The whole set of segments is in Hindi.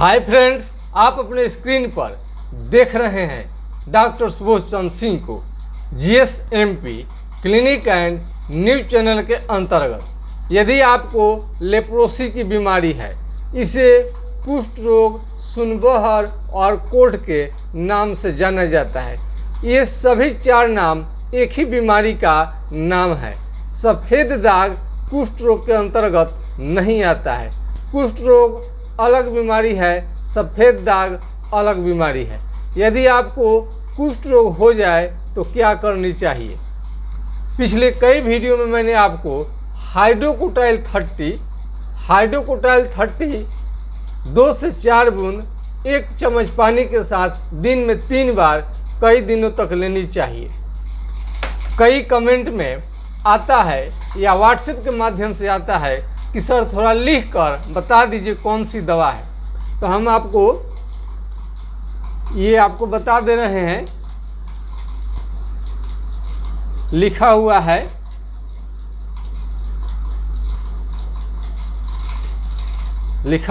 हाय फ्रेंड्स, आप अपने स्क्रीन पर देख रहे हैं डॉक्टर सुबोध चंद्र सिंह को GSMP clinic and news channel के अंतर्गत। यदि आपको लेप्रोसी की बीमारी है, इसे कुष्ठ रोग, सुनबहर और कोढ़ के नाम से जाना जाता है। ये सभी चार नाम एक ही बीमारी का नाम है। सफ़ेद दाग कुष्ठ रोग के अंतर्गत नहीं आता है। कुष्ठ रोग अलग बीमारी है, सफ़ेद दाग अलग बीमारी है। यदि आपको कुष्ठ रोग हो जाए तो क्या करनी चाहिए? पिछले कई वीडियो में मैंने आपको हाइड्रोकोटाइल 30 2 से 4 बूंद 1 चम्मच पानी के साथ दिन में 3 बार कई दिनों तक लेनी चाहिए। कई कमेंट में आता है या व्हाट्सएप के माध्यम से आता है कि सर थोड़ा लिख कर बता दीजिए कौन सी दवा है। तो हम आपको बता दे रहे हैं। लिखा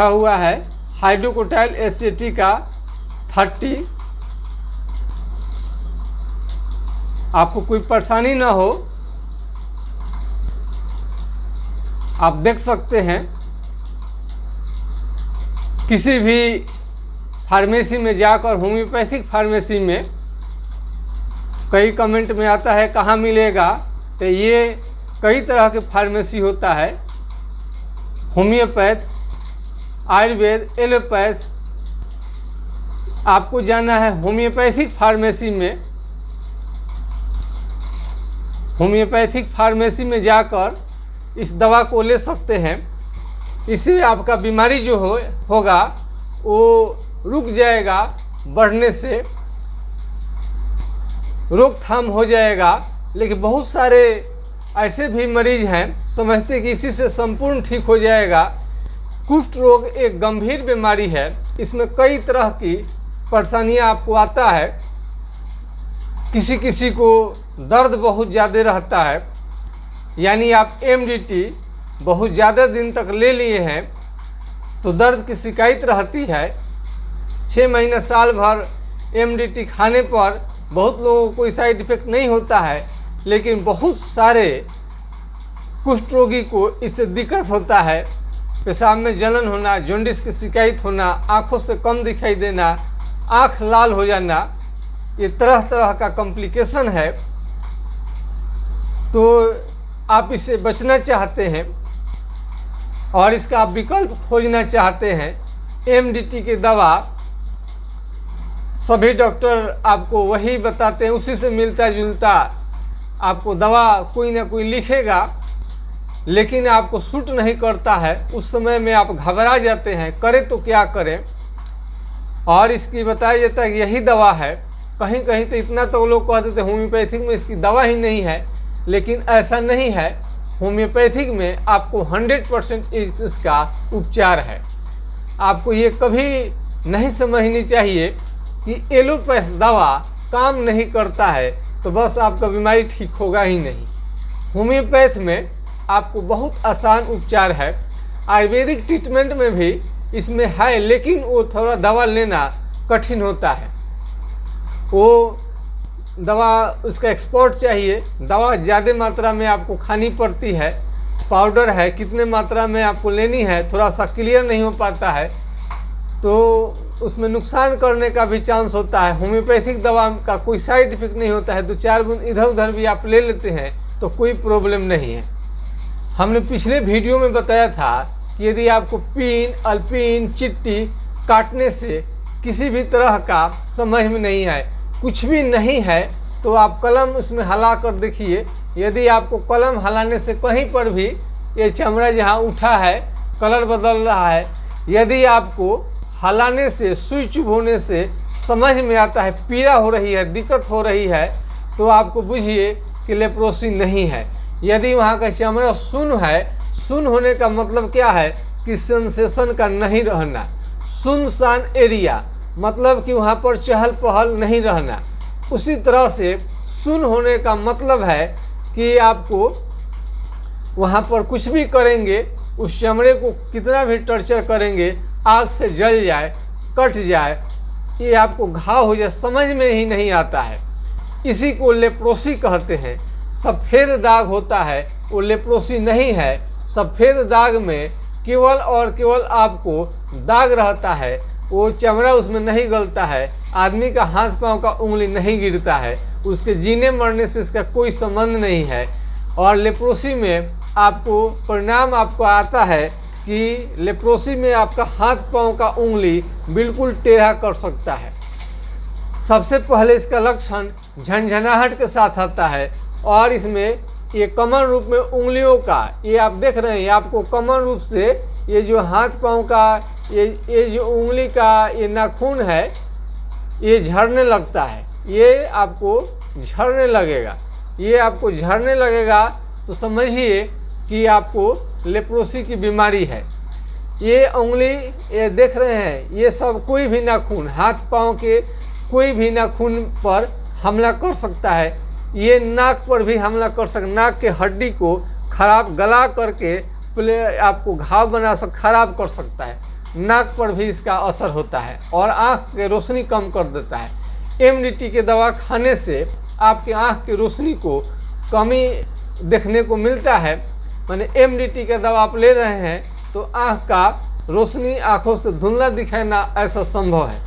हुआ है हाइड्रोकोटाइल एसिटिका 30। आपको कोई परेशानी ना हो, आप देख सकते हैं। किसी भी फार्मेसी में जाकर, होम्योपैथिक फार्मेसी में कई कमेंट में आता है कहाँ मिलेगा, तो ये कई तरह के फार्मेसी होता है। Homeopath, Ayurveda, allopath. आपको जाना है होम्योपैथिक फार्मेसी में। होम्योपैथिक फार्मेसी में जाकर इस दवा को ले सकते हैं। इससे आपका बीमारी जो होगा वो रुक जाएगा, बढ़ने से रोकथाम हो जाएगा। लेकिन बहुत सारे ऐसे भी मरीज हैं समझते कि इसी से संपूर्ण ठीक हो जाएगा। कुष्ठ रोग एक गंभीर बीमारी है। इसमें कई तरह की परेशानियां आपको आता है। किसी किसी को दर्द बहुत ज़्यादा रहता है, यानी आप MDT बहुत ज़्यादा दिन तक ले लिए हैं तो दर्द की शिकायत रहती है। 6 महीने साल भर MDT खाने पर बहुत लोगों को कोई साइड इफ़ेक्ट नहीं होता है, लेकिन बहुत सारे कुष्ठ रोगी को इससे दिक्कत होता है। पेशाब में जलन होना, जॉन्डिस की शिकायत होना, आँखों से कम दिखाई देना, आँख लाल हो जाना, ये तरह तरह का कॉम्प्लिकेशन है। तो आप इससे बचना चाहते हैं और इसका आप विकल्प खोजना चाहते हैं। MDT की दवा सभी डॉक्टर आपको वही बताते हैं, उसी से मिलता जुलता आपको दवा कोई ना कोई लिखेगा, लेकिन आपको सूट नहीं करता है। उस समय में आप घबरा जाते हैं, करें तो क्या करें। और इसकी बताया जाता है कि यही दवा है। कहीं कहीं तो इतना तो लोग कह देते हैं होम्योपैथिक में इसकी दवा ही नहीं है, लेकिन ऐसा नहीं है। होम्योपैथिक में आपको 100% इसका उपचार है। आपको ये कभी नहीं समझनी चाहिए कि एलोपैथ दवा काम नहीं करता है तो बस आपका बीमारी ठीक होगा ही नहीं। होम्योपैथ में आपको बहुत आसान उपचार है। आयुर्वेदिक ट्रीटमेंट में भी इसमें है, लेकिन वो थोड़ा दवा लेना कठिन होता है। वो दवा उसका एक्सपोर्ट चाहिए। दवा ज़्यादा मात्रा में आपको खानी पड़ती है। पाउडर है, कितने मात्रा में आपको लेनी है थोड़ा सा क्लियर नहीं हो पाता है, तो उसमें नुकसान करने का भी चांस होता है। होम्योपैथिक दवा का कोई साइड इफेक्ट नहीं होता है। 2-4 बूंद इधर उधर भी आप ले लेते हैं तो कोई प्रॉब्लम नहीं है। हमने पिछले वीडियो में बताया था कि यदि आपको पीन, अल्पीन, चिट्टी काटने से किसी भी तरह का समझ में नहीं आए, कुछ भी नहीं है, तो आप कलम उसमें हिला कर देखिए। यदि आपको कलम हिलाने से कहीं पर भी ये चमड़ा जहाँ उठा है कलर बदल रहा है, यदि आपको हिलाने से, सुई चुभ होने से समझ में आता है पीड़ा हो रही है, दिक्कत हो रही है, तो आपको बुझिए कि लेप्रोसी नहीं है। यदि वहाँ का चमड़ा सुन्न है, सुन्न होने का मतलब क्या है कि सेंसेशन का नहीं रहना। सुनसान एरिया मतलब कि वहाँ पर चहल पहल नहीं रहना। उसी तरह से सुन्न होने का मतलब है कि आपको वहाँ पर कुछ भी करेंगे, उस चमड़े को कितना भी टर्चर करेंगे आग से जल जाए, कट जाए, ये आपको घाव हो जाए, समझ में ही नहीं आता है। इसी को लेप्रोसी कहते हैं। सफ़ेद दाग होता है वो लेप्रोसी नहीं है। सफ़ेद दाग में केवल और केवल आपको दाग रहता है, वो चमड़ा उसमें नहीं गलता है, आदमी का हाथ पांव का उंगली नहीं गिरता है, उसके जीने मरने से इसका कोई संबंध नहीं है। और लेप्रोसी में आपको परिणाम आपको आता है कि लेप्रोसी में आपका हाथ पांव का उंगली बिल्कुल टेढ़ा कर सकता है। सबसे पहले इसका लक्षण झंझनाहट के साथ आता है और इसमें ये कॉमन रूप में उंगलियों का, ये आप देख रहे हैं, आपको कॉमन रूप से ये जो हाथ पांव का ये जो उंगली का ये नाखून है ये झड़ने लगता है, ये आपको झड़ने लगेगा। ये आपको झड़ने लगेगा तो समझिए कि आपको लेप्रोसी की बीमारी है। ये उंगली ये देख रहे हैं, ये सब कोई भी नाखून, हाथ पांव के कोई भी नाखून पर हमला कर सकता है। ये नाक पर भी हमला कर सकता है, नाक के हड्डी को खराब गला करके आपको घाव बना खराब कर सकता है। नाक पर भी इसका असर होता है और आँख की रोशनी कम कर देता है। एमडीटी के दवा खाने से आपके आँख की रोशनी को कमी देखने को मिलता है। माने एमडीटी का दवा आप ले रहे हैं तो आँख का रोशनी, आँखों से धुंधला दिखाना ऐसा संभव है।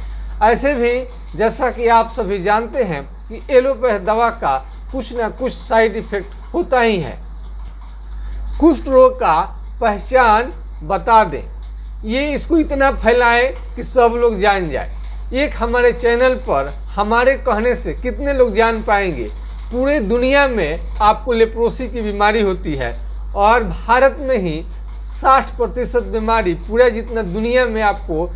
ऐसे भी जैसा कि आप सभी जानते हैं कि एलोपैथ दवा का कुछ ना कुछ साइड इफेक्ट होता ही है। कुष्ठ रोग का पहचान बता दें, ये इसको इतना फैलाएं कि सब लोग जान जाए। एक हमारे चैनल पर हमारे कहने से कितने लोग जान पाएंगे? पूरे दुनिया में आपको लेप्रोसी की बीमारी होती है और भारत में ही 60% बीमारी, पूरा जितना दुनिया में आपको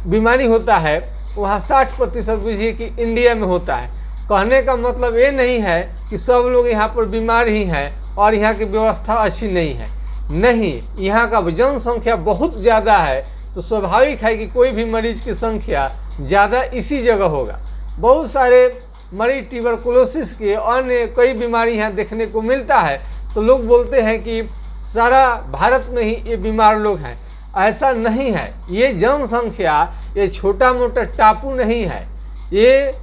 बीमारी होता है वहाँ 60% बुझिए कि इंडिया में होता है। कहने का मतलब ये नहीं है कि सब लोग यहाँ पर बीमार ही हैं और यहाँ की व्यवस्था अच्छी नहीं है। नहीं, यहाँ का जनसंख्या बहुत ज़्यादा है तो स्वाभाविक है कि कोई भी मरीज की संख्या ज़्यादा इसी जगह होगा। बहुत सारे मरीज ट्यूबरकुलोसिस के अन्य कई बीमारी यहाँ देखने को मिलता है तो लोग बोलते हैं कि सारा भारत में ही ये बीमार लोग हैं। ऐसा नहीं है। ये जनसंख्या ये छोटा मोटा टापू नहीं है। ये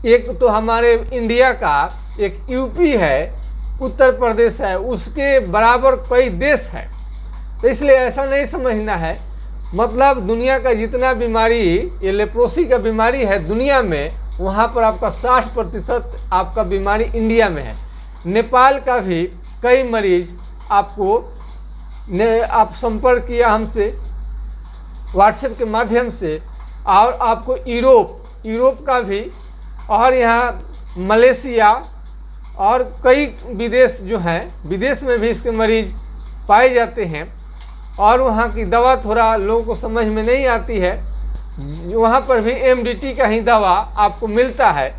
एक तो हमारे इंडिया का एक यूपी है, उत्तर प्रदेश है, उसके बराबर कई देश है। तो इसलिए ऐसा नहीं समझना है। मतलब दुनिया का जितना बीमारी ये लेप्रोसी का बीमारी है दुनिया में, वहाँ पर आपका 60% आपका बीमारी इंडिया में है। नेपाल का भी कई मरीज आपको आप संपर्क किया हमसे व्हाट्सएप के माध्यम से, और आपको यूरोप का भी, और यहाँ मलेशिया और कई विदेश जो हैं, विदेश में भी इसके मरीज पाए जाते हैं। और वहाँ की दवा थोड़ा लोगों को समझ में नहीं आती है, वहाँ पर भी एमडीटी का ही दवा आपको मिलता है।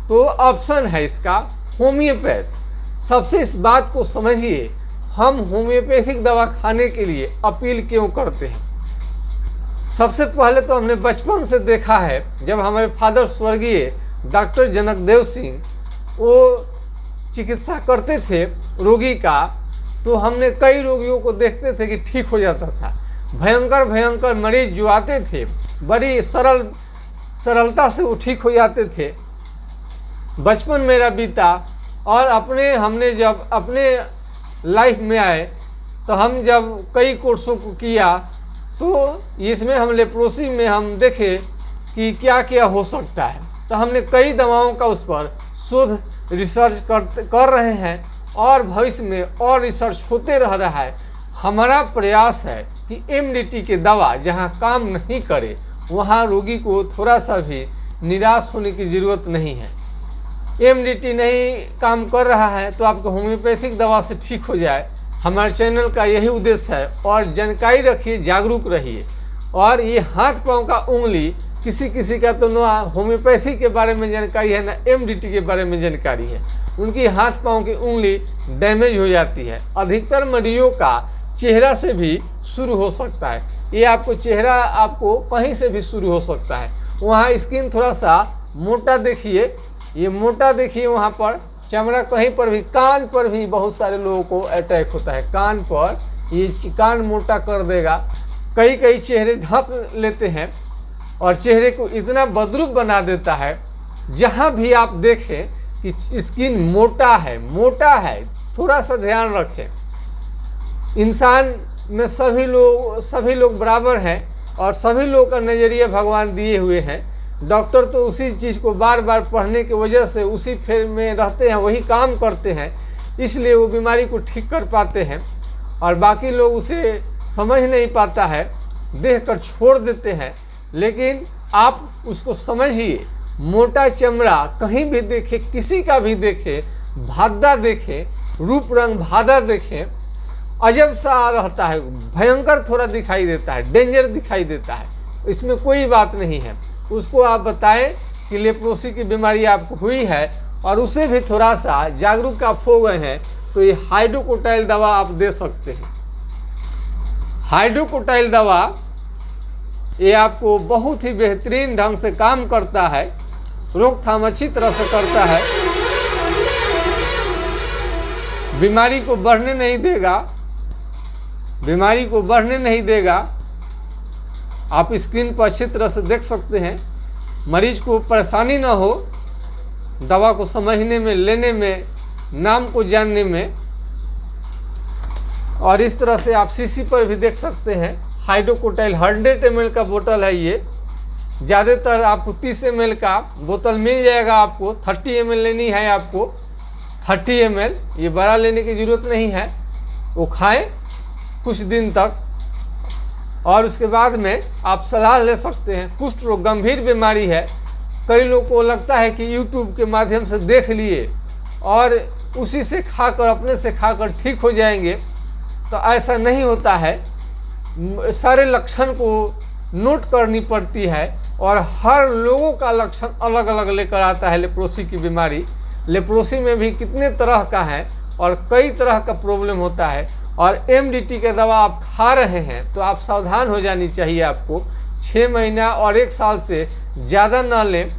तो ऑप्शन है इसका होम्योपैथ। सबसे इस बात को समझिए, हम होम्योपैथिक दवा खाने के लिए अपील क्यों करते हैं। सबसे पहले तो हमने बचपन से देखा है, जब हमारे फादर स्वर्गीय डॉक्टर जनकदेव सिंह वो चिकित्सा करते थे रोगी का, तो हमने कई रोगियों को देखते थे कि ठीक हो जाता था। भयंकर मरीज जो आते थे बड़ी सरलता से वो ठीक हो जाते थे। बचपन मेरा बीता और हमने जब अपने लाइफ में आए तो हम जब कई कोर्सों को किया तो इसमें हम लेप्रोसी में हम देखे कि क्या क्या हो सकता है। तो हमने कई दवाओं का उस पर शोध रिसर्च कर रहे हैं और भविष्य में और रिसर्च होते रह रहा है। हमारा प्रयास है कि एमडीटी के दवा जहां काम नहीं करे वहां रोगी को थोड़ा सा भी निराश होने की ज़रूरत नहीं है। एमडीटी नहीं काम कर रहा है तो आपको होम्योपैथिक दवा से ठीक हो जाए। हमारे चैनल का यही उद्देश्य है। और जानकारी रखिए, जागरूक रहिए। और ये हाथ पांव का उंगली किसी का तो ना होम्योपैथी के बारे में जानकारी है ना एमडीटी के बारे में जानकारी है। उनकी हाथ पांव की उंगली डैमेज हो जाती है। अधिकतर मरीजों का चेहरा से भी शुरू हो सकता है। ये आपको चेहरा आपको कहीं से भी शुरू हो सकता है। वहाँ स्किन थोड़ा सा मोटा देखिए, ये मोटा देखिए, वहाँ पर चमड़ा कहीं पर भी, कान पर भी बहुत सारे लोगों को अटैक होता है। कान पर ये कान मोटा कर देगा। कई कई चेहरे ढक लेते हैं और चेहरे को इतना बदरूप बना देता है। जहाँ भी आप देखें कि स्किन मोटा है, थोड़ा सा ध्यान रखें। इंसान में सभी लोग बराबर हैं और सभी लोग का नज़रिया भगवान दिए हुए हैं। डॉक्टर तो उसी चीज़ को बार बार पढ़ने की वजह से उसी फेर में रहते हैं, वही काम करते हैं, इसलिए वो बीमारी को ठीक कर पाते हैं और बाकी लोग उसे समझ नहीं पाता है, देख कर छोड़ देते हैं। लेकिन आप उसको समझिए, मोटा चमड़ा कहीं भी देखे, किसी का भी देखे, भादा देखे, रूप रंग भादा देखे, अजब सा रहता है, भयंकर थोड़ा दिखाई देता है, डेंजर दिखाई देता है। इसमें कोई बात नहीं है। उसको आप बताएं कि लेप्रोसी की बीमारी आपको हुई है और उसे भी थोड़ा सा जागरूक आप हो गए हैं, तो ये हाइड्रोकोटाइल दवा आप दे सकते हैं। हाइड्रोकोटाइल दवा ये आपको बहुत ही बेहतरीन ढंग से काम करता है, रोकथाम अच्छी तरह से करता है, बीमारी को बढ़ने नहीं देगा। आप स्क्रीन पर अच्छी तरह से देख सकते हैं। मरीज को परेशानी ना हो दवा को समझने में, लेने में, नाम को जानने में। और इस तरह से आप शीशी पर भी देख सकते हैं। हाइड्रोकोटाइल 100 ml का बोतल है ये। ज़्यादातर आपको 30 ml का बोतल मिल जाएगा। आपको 30 ml लेनी है, आपको 30 ml, ये बड़ा लेने की ज़रूरत नहीं है। वो खाएं कुछ दिन तक और उसके बाद में आप सलाह ले सकते हैं। कुष्ठ रोग गंभीर बीमारी है। कई लोगों को लगता है कि YouTube के माध्यम से देख लिए और उसी से खाकर, अपने से खाकर ठीक हो जाएंगे, तो ऐसा नहीं होता है। सारे लक्षण को नोट करनी पड़ती है और हर लोगों का लक्षण अलग अलग लेकर आता है लेप्रोसी की बीमारी। लेप्रोसी में भी कितने तरह का है और कई तरह का प्रॉब्लम होता है। और MDT का दवा आप खा रहे हैं तो आप सावधान हो जानी चाहिए। आपको 6 महीना और 1 साल से ज़्यादा न लें,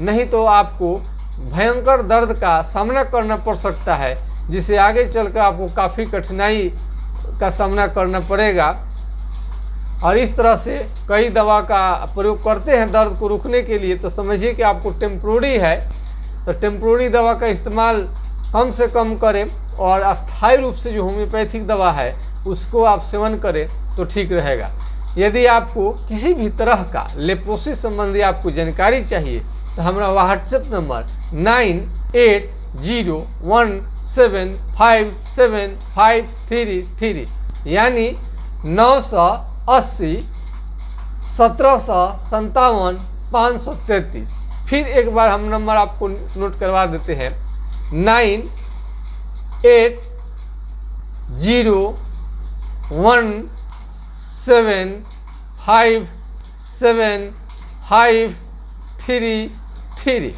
नहीं तो आपको भयंकर दर्द का सामना करना पड़ सकता है, जिससे आगे चलकर आपको काफ़ी कठिनाई का सामना करना पड़ेगा। और इस तरह से कई दवा का प्रयोग करते हैं दर्द को रोकने के लिए, तो समझिए कि आपको टेम्प्रोरी है, तो टेम्प्रोरी दवा का इस्तेमाल कम से कम करें और अस्थायी रूप से जो होम्योपैथिक दवा है उसको आप सेवन करें तो ठीक रहेगा। यदि आपको किसी भी तरह का लेप्रोसी संबंधी आपको जानकारी चाहिए तो हमारा व्हाट्सएप नंबर 9801757533 यानी 980 1757 533। फिर एक बार हम नंबर आपको नोट करवा देते हैं 9801757533।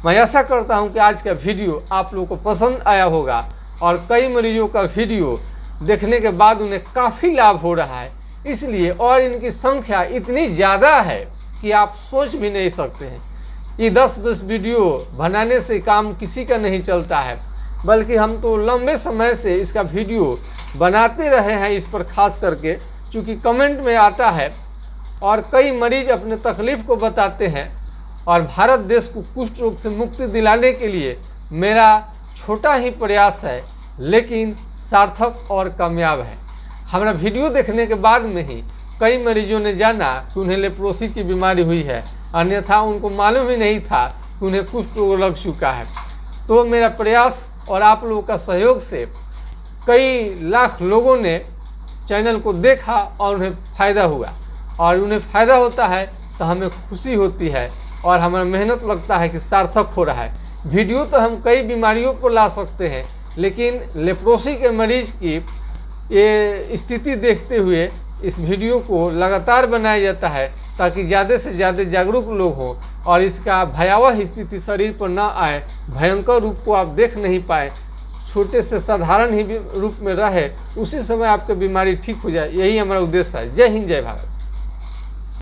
मैं ऐसा करता हूं कि आज का वीडियो आप लोगों को पसंद आया होगा और कई मरीजों का वीडियो देखने के बाद उन्हें काफ़ी लाभ हो रहा है। इसलिए और इनकी संख्या इतनी ज़्यादा है कि आप सोच भी नहीं सकते हैं। ये 10-20 वीडियो बनाने से काम किसी का नहीं चलता है, बल्कि हम तो लंबे समय से इसका वीडियो बनाते रहे हैं इस पर खास करके, क्योंकि कमेंट में आता है और कई मरीज अपने तकलीफ़ को बताते हैं। और भारत देश को कुष्ठ रोग से मुक्ति दिलाने के लिए मेरा छोटा ही प्रयास है, लेकिन सार्थक और कामयाब है। हमारा वीडियो देखने के बाद में ही कई मरीजों ने जाना कि उन्हें लेप्रोसी की बीमारी हुई है, अन्यथा उनको मालूम ही नहीं था कि उन्हें कुष्ठ रोग लग चुका है। तो मेरा प्रयास और आप लोगों का सहयोग से कई लाख लोगों ने चैनल को देखा और उन्हें फ़ायदा हुआ, और उन्हें फ़ायदा होता है तो हमें खुशी होती है और हमारा मेहनत लगता है कि सार्थक हो रहा है। वीडियो तो हम कई बीमारियों पर ला सकते हैं, लेकिन लेप्रोसी के मरीज़ की ये स्थिति देखते हुए इस वीडियो को लगातार बनाया जाता है ताकि ज़्यादा से ज़्यादा जागरूक लोग हों और इसका भयावह स्थिति शरीर पर ना आए, भयंकर रूप को आप देख नहीं पाए, छोटे से साधारण ही रूप में रहे, उसी समय आपकी बीमारी ठीक हो जाए। यही हमारा उद्देश्य है। जय हिंद, जय भारत।